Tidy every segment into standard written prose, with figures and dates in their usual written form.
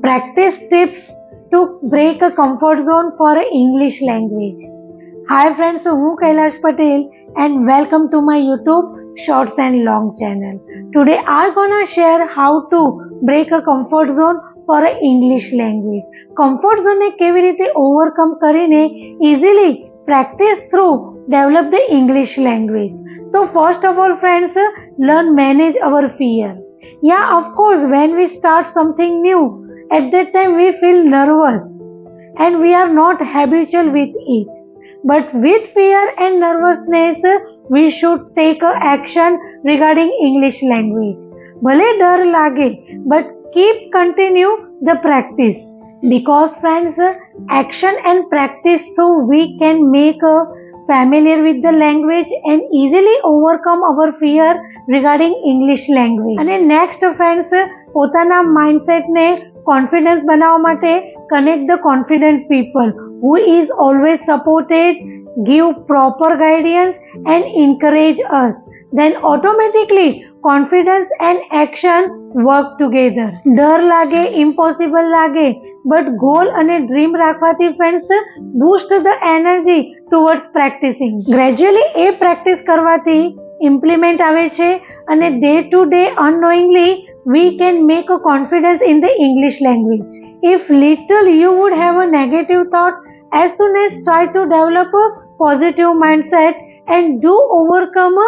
Practice tips to break a comfort zone for English language. Hi friends, so હું Kailash Patel and welcome to my YouTube shorts and long channel. Today I'm gonna share how to break a comfort zone for English language. Comfort zone ને કેવી રીતે overcome કરીને easily practice through develop the English language. So first of all friends, learn manage our fear. Yeah, of course, when we start something new, at that time we feel nervous and we are not habitual with it. But with fear and nervousness, we should take action regarding English language. ભલે ડર લાગે, but keep continue the practice. Because friends, action and practice through we can make familiar with the language and easily overcome our fear regarding English language. અને next friends, પોતાના mindset ને confidence બનાવવા માટે connect the confident people who is always supported, give proper guidance and encourage us. Then automatically confidence and action work together. ડર લાગે, impossible લાગે, but goal અને dream રાખવાથી friends boost the energy towards practicing. Gradually A practice કરવાથી implement આવે છે અને day to day unknowingly we can make a confidence in the English language. If little you would have a negative thought, as soon as try to develop a positive mindset and do overcome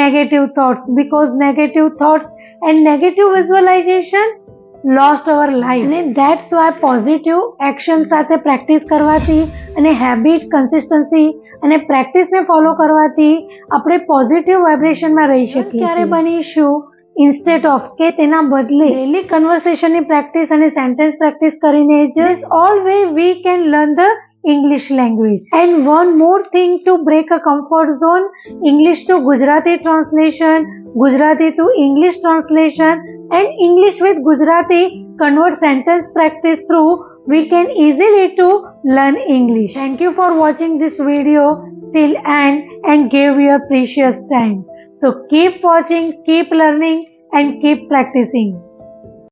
negative thoughts, because negative thoughts and negative visualization lost our life. And that's why positive action સાથે practice કરવાથી અને habit, consistency અને practice ને follow કરવાથી આપણે positive vibration માં રહી શકીએ. ક્યારે બનીશું instead of કે તેના બદલે daily conversation ની practice અને sentence practice કરીને just all way we can learn the English language. And one more thing to break a comfort zone, English to Gujarati translation, Gujarati to English translation and English with Gujarati convert sentence practice through we can easily to learn English. Thank you for watching this video till end and give your precious time. So keep watching, keep learning and keep practicing.